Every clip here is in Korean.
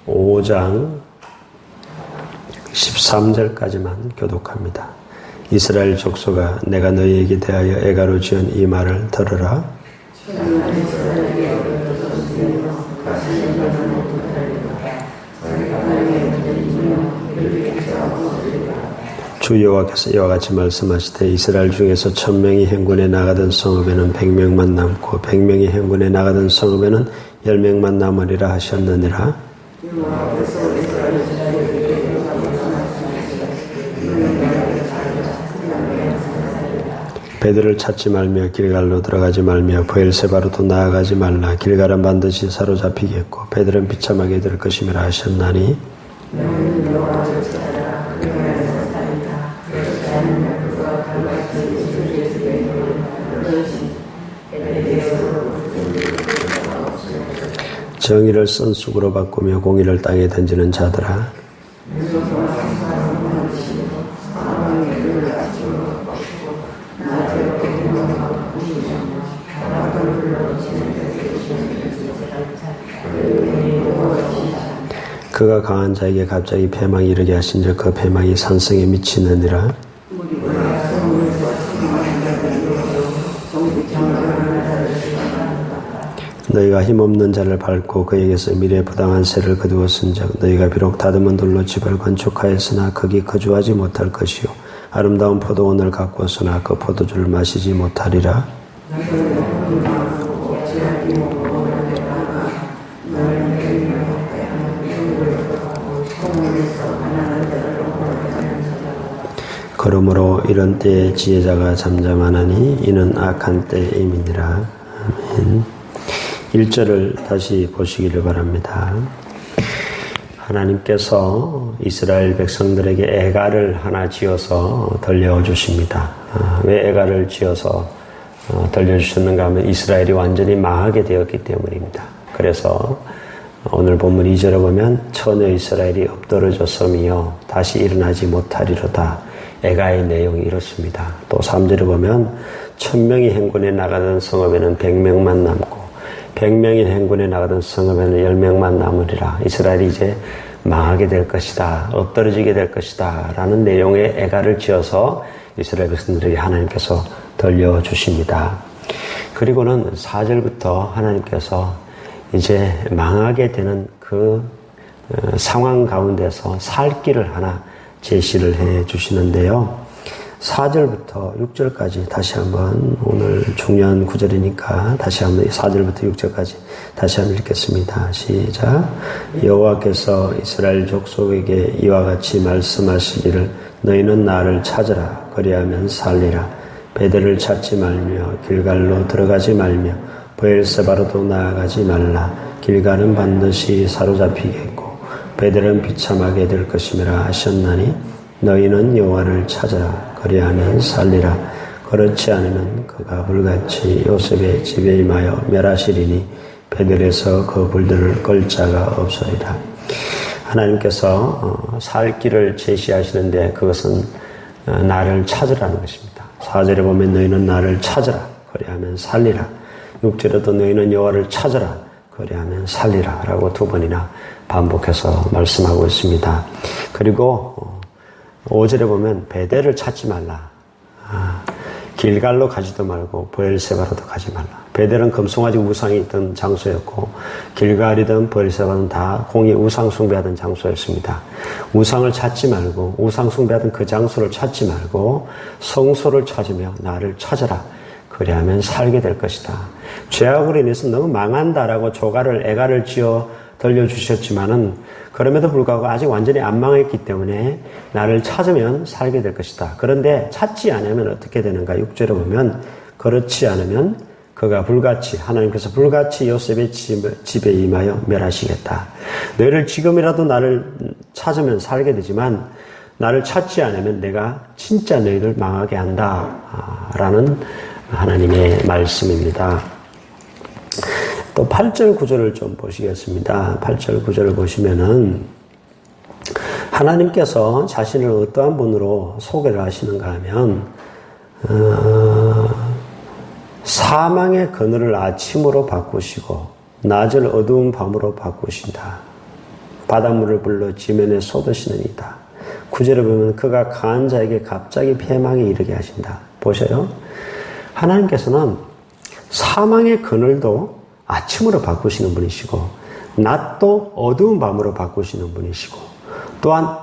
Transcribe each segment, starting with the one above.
5장 13절까지만 교독합니다. 이스라엘 족속아, 내가 너희에게 대하여 애가로 지은 이 말을 들으라. 주 여호와께서 이와 같이 말씀하시되 이스라엘 중에서 1000명이 행군에 나가던 성읍에는 100명만 남고 100명이 행군에 나가던 성읍에는 10명만 남으리라 하셨느니라. 베델을 찾지 말며 길갈로 들어가지 말며 브엘세바로도 나아가지 말라. 길갈은 반드시 사로잡히겠고 베델은 비참하게 될 것임이라 하셨나니. 정의를 선쑥으로 바꾸며 공의를 땅에 던지는 자들아, 그가 강한 자에게 갑자기 패망이 이르게 하신즉 그 패망이 산성에 미치느니라. 너희가 힘없는 자를 밟고 그에게서 미래 부당한 세를 거두었은즉 너희가 비록 다듬은 돌로 집을 건축하였으나 거기 거주하지 못할 것이요 아름다운 포도원을 가꾸었으나 그 포도주를 마시지 못하리라. 그러므로 이런 때에 지혜자가 잠잠하나니 이는 악한 때임이니라. 아멘. 1절을 다시 보시기를 바랍니다. 하나님께서 이스라엘 백성들에게 애가를 하나 지어서 들려주십니다. 왜 애가를 지어서 들려주셨는가 하면 이스라엘이 완전히 망하게 되었기 때문입니다. 그래서 오늘 본문 2절에 보면 처녀 이스라엘이 엎드러졌으며 다시 일어나지 못하리로다. 애가의 내용이 이렇습니다. 또 3절에 보면 1000명이 행군에 나가던 성읍에는 100명만 남고 100명이 행군에 나가던 성읍에는 10명만 남으리라. 이스라엘이 이제 망하게 될 것이다. 엎드러지게 될 것이다. 라는 내용의 애가를 지어서 이스라엘 백성들에게 하나님께서 들려주십니다. 그리고는 4절부터 하나님께서 이제 망하게 되는 그 상황 가운데서 살 길을 하나 제시를 해 주시는데요. 4절부터 6절까지 다시 한번, 오늘 중요한 구절이니까 다시 한번 4절부터 6절까지 다시 한번 읽겠습니다. 시작. 여호와께서 이스라엘 족속에게 이와 같이 말씀하시기를 너희는 나를 찾으라. 그리하면 살리라. 베델을 찾지 말며 길갈로 들어가지 말며 브엘세바로도 나아가지 말라. 길갈은 반드시 사로잡히겠고 베델은 비참하게 될 것임이라 하셨나니 너희는 여호와를 찾으라. 그리하면 살리라. 그렇지 않으면 그가 불같이 요셉의 집에 임하여 멸하시리니 베델에서 그 불들을 끌 자가 없으리라. 하나님께서 살 길을 제시하시는데 그것은 나를 찾으라는 것입니다. 4절에 보면 너희는 나를 찾으라. 그리하면 살리라. 6절에도 너희는 여호와를 찾으라. 그리하면 살리라. 라고 2번이나 반복해서 말씀하고 있습니다. 그리고 5절에 보면 베델을 찾지 말라. 길갈로 가지도 말고 브엘세바로도 가지 말라. 베델은 금송아지 우상이 있던 장소였고 길갈이든 브엘세바는 다 공이 우상 숭배하던 장소였습니다. 우상을 찾지 말고 우상 숭배하던 그 장소를 찾지 말고 성소를 찾으며 나를 찾아라. 그리하면 살게 될 것이다. 죄악으로 인해서 너무 망한다라고 애가를 지어 들려주셨지만은 그럼에도 불구하고 아직 완전히 안 망했기 때문에 나를 찾으면 살게 될 것이다. 그런데 찾지 않으면 어떻게 되는가? 6절에 보면 그렇지 않으면 그가 불같이, 하나님께서 불같이 요셉의 집에 임하여 멸하시겠다. 너희를 지금이라도 나를 찾으면 살게 되지만 나를 찾지 않으면 내가 진짜 너희를 망하게 한다. 라는 하나님의 말씀입니다. 또 8절 9절을 좀 보시겠습니다. 8절 9절을 보시면은 하나님께서 자신을 어떠한 분으로 소개를 하시는가 하면 사망의 그늘을 아침으로 바꾸시고 낮을 어두운 밤으로 바꾸신다. 바닷물을 불러 지면에 쏟으시느니이다. 9절에 보면 그가 강한 자에게 갑자기 패망에 이르게 하신다. 보셔요. 하나님께서는 사망의 그늘도 아침으로 바꾸시는 분이시고 낮도 어두운 밤으로 바꾸시는 분이시고 또한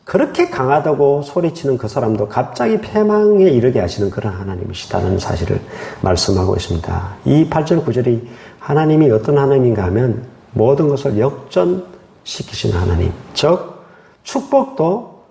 그렇게 강하다고 소리치는 그 사람도 갑자기 패망에 이르게 하시는 그런 하나님이시다는 사실을 말씀하고 있습니다. 이 8절 9절이 하나님이 어떤 하나님인가 하면 모든 것을 역전시키시는 하나님, 즉 축복도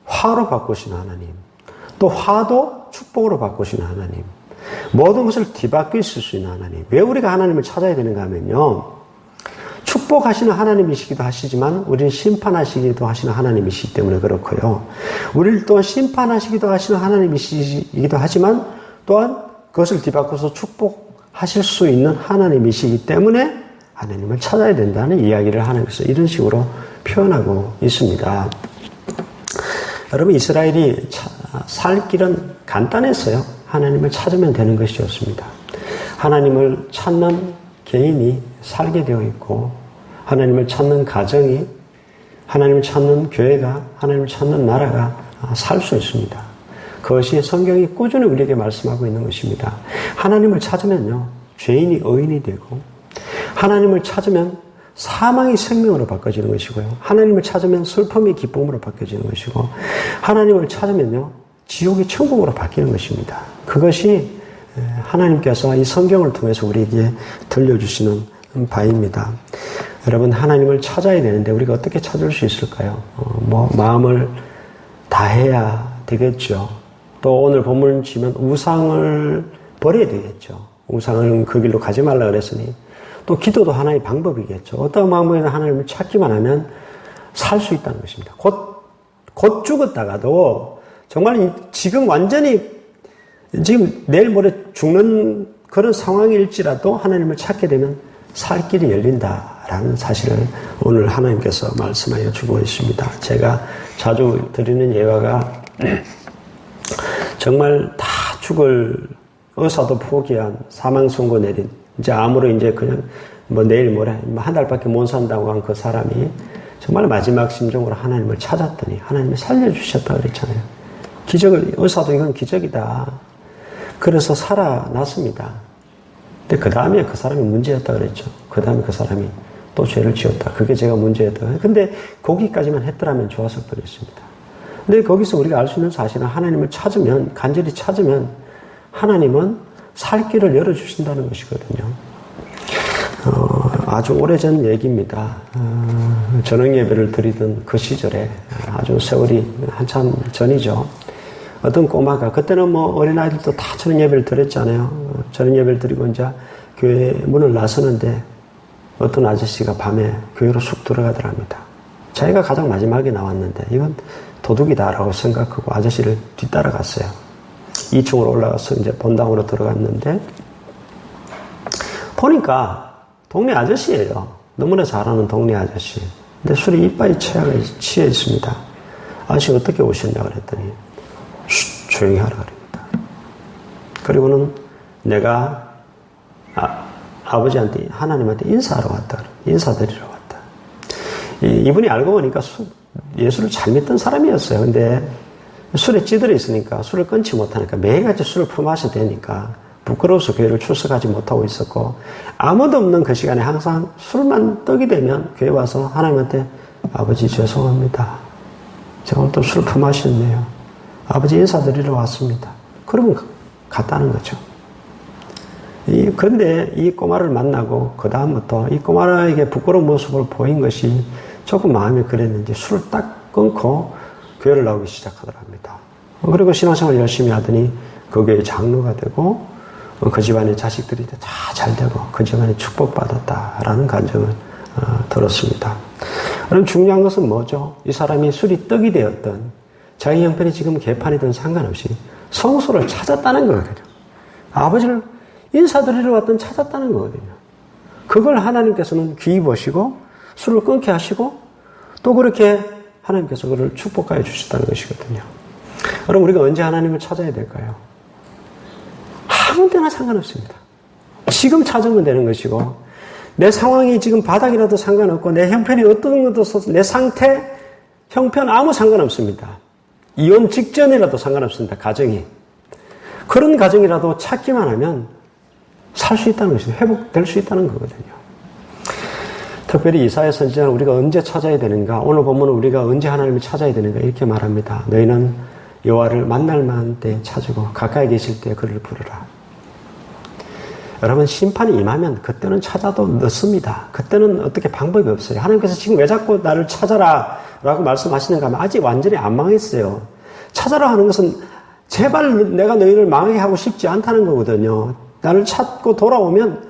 화로 바꾸시는 하나님, 또 화도 축복으로 바꾸시는 하나님, 모든 것을 뒤바뀌실 수 있는 하나님. 왜 우리가 하나님을 찾아야 되는가 하면요, 축복하시는 하나님이시기도 하시지만 우리는 심판하시기도 하시는 하나님이시기 때문에 그렇고요. 우리를 또한 심판하시기도 하시는 하나님이시기도 하지만 또한 그것을 뒤바꿔서 축복하실 수 있는 하나님이시기 때문에 하나님을 찾아야 된다는 이야기를 하나님께서 이런 식으로 표현하고 있습니다. 여러분, 이스라엘이 살 길은 간단했어요. 하나님을 찾으면 되는 것이었습니다. 하나님을 찾는 개인이 살게 되어 있고 하나님을 찾는 가정이, 하나님을 찾는 교회가, 하나님을 찾는 나라가 살 수 있습니다. 그것이 성경이 꾸준히 우리에게 말씀하고 있는 것입니다. 하나님을 찾으면요, 죄인이 의인이 되고 하나님을 찾으면 사망이 생명으로 바꿔지는 것이고요. 하나님을 찾으면 슬픔이 기쁨으로 바뀌어지는 것이고 하나님을 찾으면요, 지옥이 천국으로 바뀌는 것입니다. 그것이 하나님께서 이 성경을 통해서 우리에게 들려주시는 바입니다. 여러분, 하나님을 찾아야 되는데 우리가 어떻게 찾을 수 있을까요? 마음을 다해야 되겠죠. 또 오늘 본문을 치면 우상을 버려야 되겠죠. 우상은 그 길로 가지 말라 그랬으니 또 기도도 하나의 방법이겠죠. 어떤 방법이나 하나님을 찾기만 하면 살 수 있다는 것입니다. 곧 죽었다가도 정말 지금 완전히 지금 내일 모레 죽는 그런 상황일지라도 하나님을 찾게 되면 살 길이 열린다라는 사실을 오늘 하나님께서 말씀하여 주고 있습니다. 제가 자주 드리는 예화가 정말 다 죽을 의사도 포기한 사망 선고 내린 이제 암으로 이제 그냥 내일 모레 한 달밖에 못 산다고 한 그 사람이 정말 마지막 심정으로 하나님을 찾았더니 하나님이 살려주셨다 그랬잖아요. 기적을, 의사도 이건 기적이다. 그래서 살아났습니다. 근데 그 다음에 그 사람이 문제였다 그랬죠. 그 다음에 그 사람이 또 죄를 지었다. 그게 제가 문제였다. 근데 거기까지만 했더라면 좋았을 뻔했습니다. 근데 거기서 우리가 알 수 있는 사실은 하나님을 찾으면, 간절히 찾으면 하나님은 살 길을 열어주신다는 것이거든요. 아주 오래전 얘기입니다. 저녁 예배를 드리던 그 시절에 아주 세월이 한참 전이죠. 어떤 꼬마가, 그때는 어린아이들도 다 저녁 예배를 드렸잖아요. 저녁 예배를 드리고 이제 교회 문을 나서는데 어떤 아저씨가 밤에 교회로 쑥 들어가더랍니다. 자기가 가장 마지막에 나왔는데 이건 도둑이다라고 생각하고 아저씨를 뒤따라갔어요. 2층으로 올라가서 이제 본당으로 들어갔는데 보니까 동네 아저씨예요. 너무나 잘하는 동네 아저씨. 근데 술이 이빨이 취해 있습니다. 아저씨 어떻게 오셨냐 그랬더니 조용히 하라 그럽니다. 그리고는 내가 아버지한테, 하나님한테 인사하러 왔다. 인사드리러 왔다. 이분이 알고 보니까 예수를 잘 믿던 사람이었어요. 근데 술에 찌들어 있으니까 술을 끊지 못하니까 매일같이 술을 품마셔야 되니까 부끄러워서 교회를 출석하지 못하고 있었고 아무도 없는 그 시간에 항상 술만 떡이 되면 교회 와서 하나님한테 아버지 죄송합니다. 제가 오늘 또 술 품마셨네요. 아버지 인사드리러 왔습니다. 그러면 갔다는 거죠. 그런데 이 꼬마를 만나고 그 다음부터 이 꼬마에게 부끄러운 모습을 보인 것이 조금 마음이 그랬는지 술을 딱 끊고 교회를 나오기 시작하더랍니다. 그리고 신앙생활 열심히 하더니 그 교회 장로가 되고 그 집안의 자식들이 다 잘 되고 그 집안에 축복받았다라는 감정을 들었습니다. 그럼 중요한 것은 뭐죠? 이 사람이 술이 떡이 되었던 자기 형편이 지금 개판이든 상관없이 성소를 찾았다는 거거든요. 아버지를 인사드리러 왔던 찾았다는 거거든요. 그걸 하나님께서는 귀히 보시고 술을 끊게 하시고 또 그렇게 하나님께서 그를 축복하여 주셨다는 것이거든요. 그럼 우리가 언제 하나님을 찾아야 될까요? 아무 때나 상관없습니다. 지금 찾으면 되는 것이고 내 상황이 지금 바닥이라도 상관없고 내 형편이 어떤 것도 없어서 내 상태, 형편 아무 상관없습니다. 이혼 직전이라도 상관없습니다. 가정이. 그런 가정이라도 찾기만 하면 살 수 있다는 것이죠. 회복될 수 있다는 거거든요. 특별히 이사야 선지자는 우리가 언제 찾아야 되는가? 오늘 본문은 우리가 언제 하나님을 찾아야 되는가? 이렇게 말합니다. 너희는 여호와를 만날 만한 때 찾고 가까이 계실 때 그를 부르라. 여러분, 심판이 임하면 그때는 찾아도 늦습니다. 그때는 어떻게 방법이 없어요. 하나님께서 지금 왜 자꾸 나를 찾아라 라고 말씀하시는가 하면 아직 완전히 안 망했어요. 찾아라 하는 것은 제발 내가 너희를 망하게 하고 싶지 않다는 거거든요. 나를 찾고 돌아오면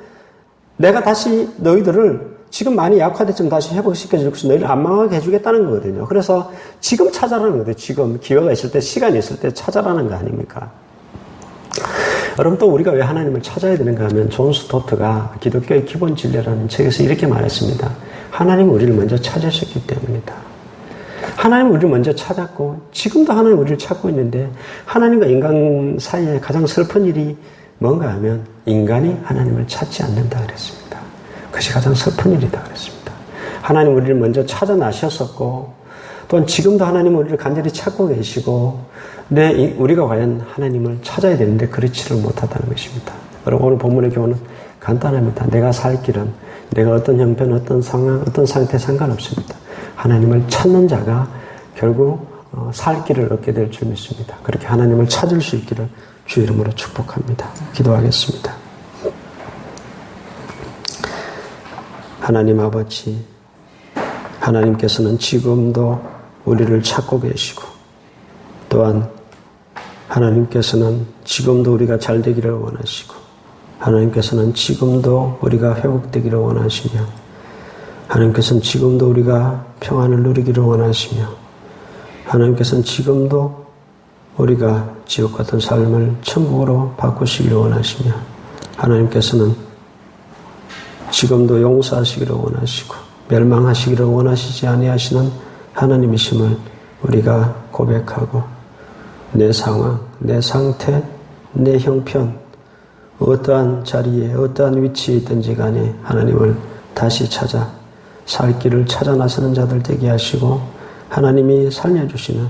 내가 다시 너희들을 지금 많이 약화됐지만 다시 회복시켜주고 너희를 안 망하게 해주겠다는 거거든요. 그래서 지금 찾아라는 거예요. 지금 기회가 있을 때, 시간이 있을 때 찾아라는 거 아닙니까? 여러분, 또 우리가 왜 하나님을 찾아야 되는가 하면 존 스토트가 기독교의 기본 진리라는 책에서 이렇게 말했습니다. 하나님은 우리를 먼저 찾으셨기 때문이다. 하나님은 우리를 먼저 찾았고 지금도 하나님은 우리를 찾고 있는데, 하나님과 인간 사이에 가장 슬픈 일이 뭔가 하면 인간이 하나님을 찾지 않는다 그랬습니다. 그것이 가장 슬픈 일이다 그랬습니다. 하나님 우리를 먼저 찾아 나셨었고, 또한 지금도 하나님은 우리를 간절히 찾고 계시고, 우리가 과연 하나님을 찾아야 되는데 그렇지를 못하다는 것입니다. 여러분, 오늘 본문의 교훈은 간단합니다. 내가 살 길은 내가 어떤 형편, 어떤 상황, 어떤 상태 상관없습니다. 하나님을 찾는 자가 결국 살 길을 얻게 될 줄 믿습니다. 그렇게 하나님을 찾을 수 있기를 주 이름으로 축복합니다. 기도하겠습니다. 하나님 아버지, 하나님께서는 지금도 우리를 찾고 계시고, 또한 하나님께서는 지금도 우리가 잘 되기를 원하시고, 하나님께서는 지금도 우리가 회복되기를 원하시며, 하나님께서는 지금도 우리가 평안을 누리기를 원하시며, 하나님께서는 지금도 우리가 지옥 같은 삶을 천국으로 바꾸시기를 원하시며, 하나님께서는 지금도 용서하시기를 원하시고 멸망하시기를 원하시지 아니하시는 하나님이심을 우리가 고백하고, 내 상황, 내 상태, 내 형편, 어떠한 자리에 어떠한 위치에 있든지 간에 하나님을 다시 찾아 살 길을 찾아 나서는 자들 되게 하시고, 하나님이 살려주시는,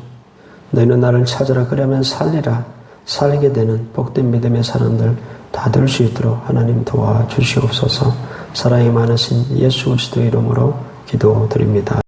너희는 나를 찾으라 그러면 살리라, 살게 되는 복된 믿음의 사람들 다 될 수 있도록 하나님 도와주시옵소서. 사랑이 많으신 예수 그리스도 이름으로 기도드립니다.